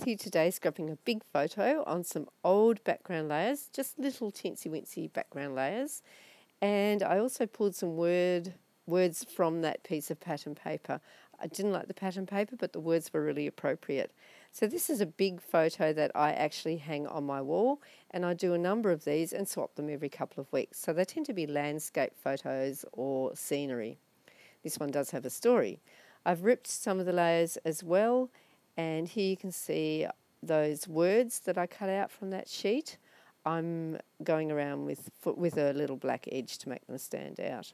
with you today scrapping a big photo on some old background layers, just little teensy weensy background layers. And I also pulled some words from that piece of pattern paper. I didn't like the pattern paper, but the words were really appropriate. So this is a big photo that I actually hang on my wall, and I do a number of these and swap them every couple of weeks. So they tend to be landscape photos or scenery. This one does have a story. I've ripped some of the layers as well, and here you can see those words that I cut out from that sheet. I'm going around with a little black edge to make them stand out.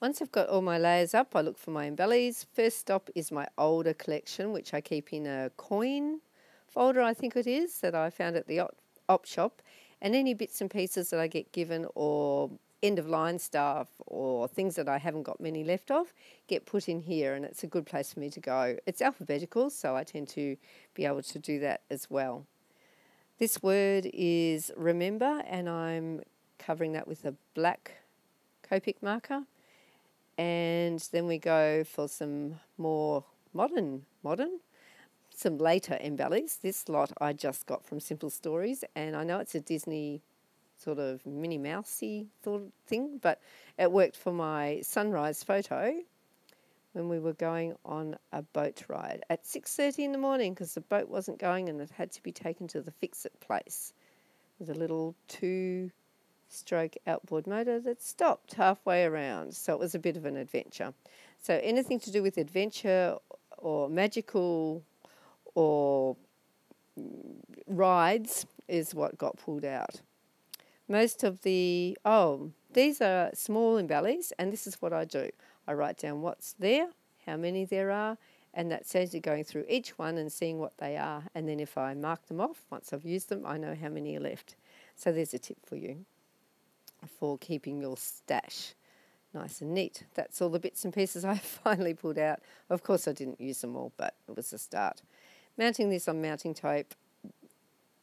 Once I've got all my layers up, I look for my embellies. First stop is my older collection, which I keep in a coin folder, I think it is, that I found at the op shop. And any bits and pieces that I get given, or end-of-line stuff, or things that I haven't got many left of, get put in here, and it's a good place for me to go. It's alphabetical, so I tend to be able to do that as well. This word is remember, and I'm covering that with a black Copic marker. And then we go for some more modern, some later embellies. This lot I just got from Simple Stories, and I know it's a Disney sort of Minnie Mousey sort of thing, but it worked for my sunrise photo when we were going on a boat ride at 6:30 in the morning, because the boat wasn't going and it had to be taken to the fix-it place with a little 2-stroke outboard motor that stopped halfway around. So it was a bit of an adventure. So anything to do with adventure or magical or rides is what got pulled out. Most of the, these are small embellies, and this is what I do. I write down what's there, how many there are, and that's actually going through each one and seeing what they are. And then if I mark them off, once I've used them, I know how many are left. So there's a tip for you for keeping your stash nice and neat. That's all the bits and pieces I finally pulled out. Of course, I didn't use them all, but it was a start. Mounting this on mounting tape,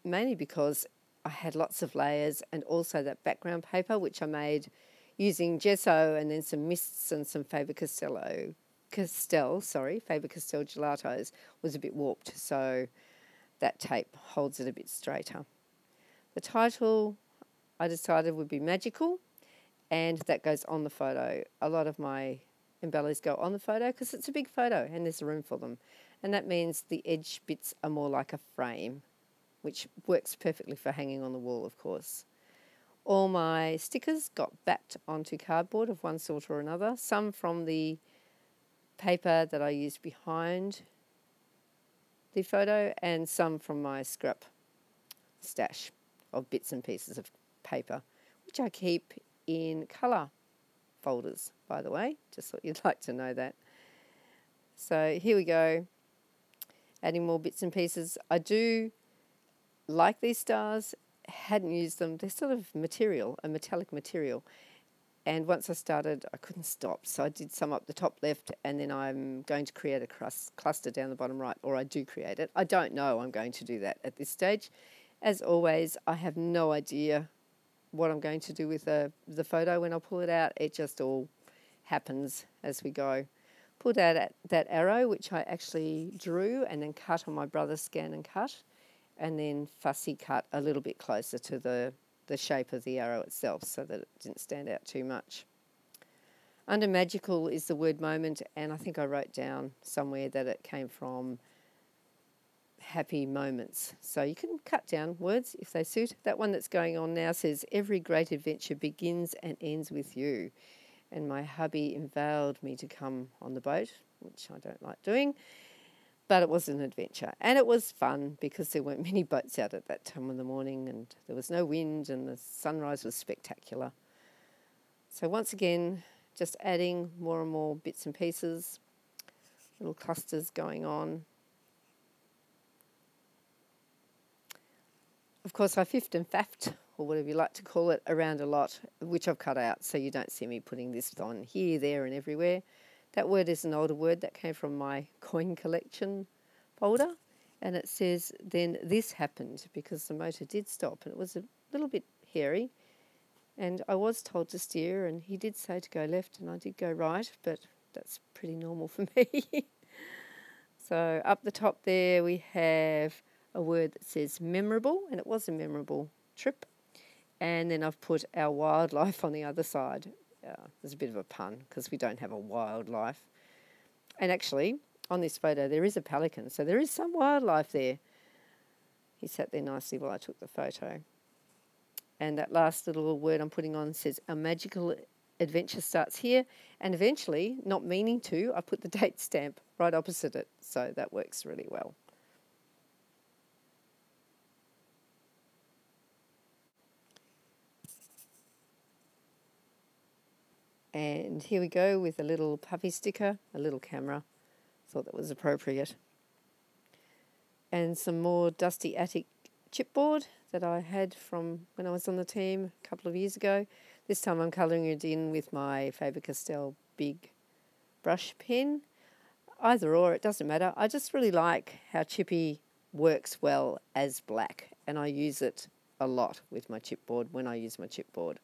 mainly because I had lots of layers, and also that background paper, which I made using gesso and then some mists and some Faber-Castell gelatos, was a bit warped, so that tape holds it a bit straighter. The title I decided would be magical, and that goes on the photo. A lot of my embellies go on the photo because it's a big photo and there's room for them. And that means the edge bits are more like a frame, which works perfectly for hanging on the wall, of course. All my stickers got backed onto cardboard of one sort or another, some from the paper that I used behind the photo, and some from my scrap stash of bits and pieces of paper, which I keep in colour folders, by the way, just thought you'd like to know that. So here we go, adding more bits and pieces. I do like these stars, hadn't used them. They're sort of material, a metallic material. And once I started, I couldn't stop. So I did some up the top left, and then I'm going to create a cluster down the bottom right, or I do create it. I don't know I'm going to do that at this stage. As always, I have no idea what I'm going to do with the photo when I pull it out. It just all happens as we go. Pulled out that arrow, which I actually drew and then cut on my brother's scan and cut, and then fussy cut a little bit closer to the shape of the arrow itself so that it didn't stand out too much. Under magical is the word moment, and I think I wrote down somewhere that it came from happy moments. So you can cut down words if they suit. That one that's going on now says, every great adventure begins and ends with you. And my hubby invited me to come on the boat, which I don't like doing. But it was an adventure, and it was fun because there weren't many boats out at that time in the morning, and there was no wind, and the sunrise was spectacular. So once again, just adding more and more bits and pieces, little clusters going on. Of course, I fiffed and faffed, or whatever you like to call it, around a lot, which I've cut out, so you don't see me putting this on here, there, and everywhere. That word is an older word that came from my coin collection folder, and it says, then this happened, because the motor did stop, and it was a little bit hairy, and I was told to steer, and he did say to go left, and I did go right, but that's pretty normal for me. So up the top there we have a word that says memorable, and it was a memorable trip. And then I've put our wildlife on the other side. There's a bit of a pun because we don't have a wildlife. And actually, on this photo, there is a pelican, so there is some wildlife there. He sat there nicely while I took the photo. And that last little word I'm putting on says, "Our magical adventure starts here." And eventually, not meaning to, I put the date stamp right opposite it. So that works really well. And here we go with a little puppy sticker, a little camera. Thought that was appropriate. And some more dusty attic chipboard that I had from when I was on the team a couple of years ago. This time I'm colouring it in with my Faber-Castell big brush pen. Either or, it doesn't matter. I just really like how chippy works well as black, and I use it a lot with my chipboard when I use my chipboard.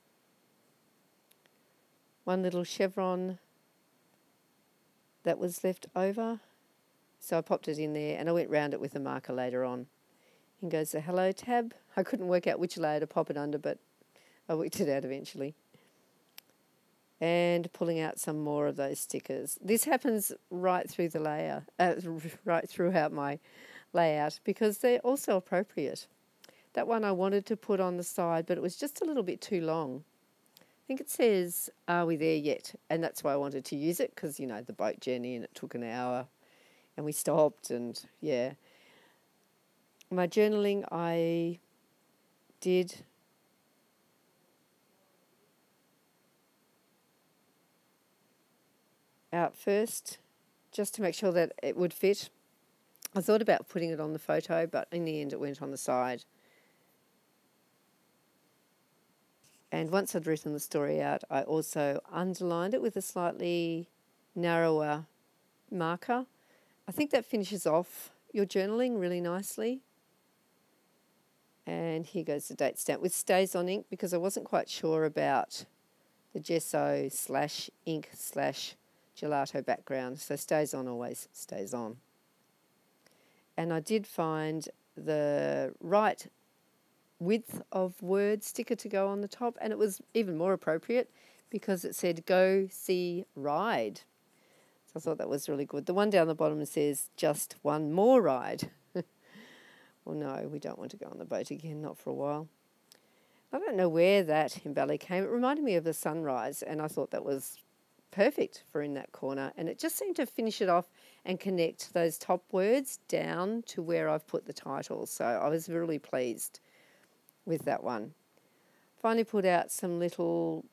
One little chevron that was left over, so I popped it in there and I went round it with a marker later on. In goes the hello tab. I couldn't work out which layer to pop it under, but I worked it out eventually. And pulling out some more of those stickers. This happens right through the layer, right throughout my layout, because they're also appropriate. That one I wanted to put on the side, but it was just a little bit too long. I think it says, "Are we there yet?" And that's why I wanted to use it, because, you know, the boat journey, and it took an hour and we stopped, and yeah. My journaling I did out first just to make sure that it would fit. I thought about putting it on the photo, but in the end it went on the side. And once I'd written the story out, I also underlined it with a slightly narrower marker. I think that finishes off your journaling really nicely. And here goes the date stamp with stays on ink, because I wasn't quite sure about the gesso / ink / gelato background. So stays on always stays on. And I did find the right width of word sticker to go on the top, and it was even more appropriate because it said "Go See Ride." So I thought that was really good. The one down the bottom says "Just one more ride." Well, no, we don't want to go on the boat again, not for a while. I don't know where that embelly came. It reminded me of the sunrise, and I thought that was perfect for in that corner. And it just seemed to finish it off and connect those top words down to where I've put the title. So I was really pleased with that one. Finally put out some little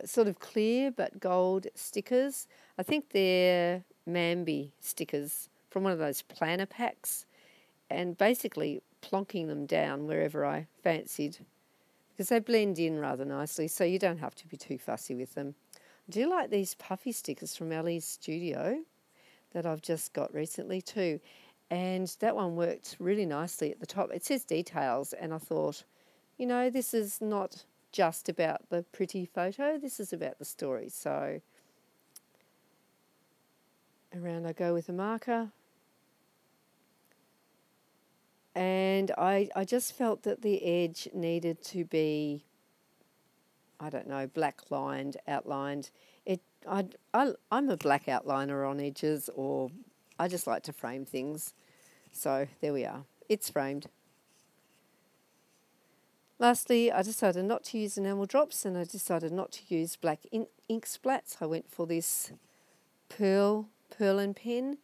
sort of clear but gold stickers. I think they're Mambi stickers from one of those planner packs, and basically plonking them down wherever I fancied, because they blend in rather nicely, so you don't have to be too fussy with them. I do like these puffy stickers from Ellie's Studio that I've just got recently too, and that one worked really nicely at the top. It says details, and I thought, you know, this is not just about the pretty photo, this is about the story. So around I go with a marker. And I just felt that the edge needed to be, I don't know, black lined, outlined. I'm a black outliner on edges, or I just like to frame things. So there we are. It's framed. Lastly, I decided not to use enamel drops, and I decided not to use black ink splats. I went for this pearl and pen.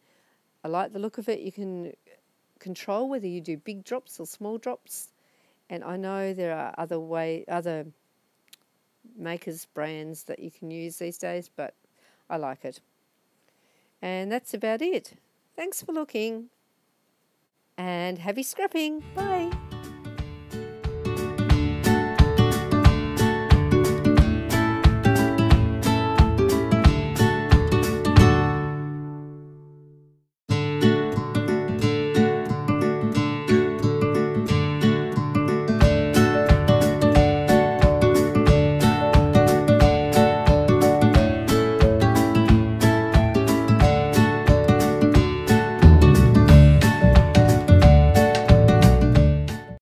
I like the look of it. You can control whether you do big drops or small drops, and I know there are other makers, brands that you can use these days, but I like it. And that's about it. Thanks for looking, and happy scrapping. Bye.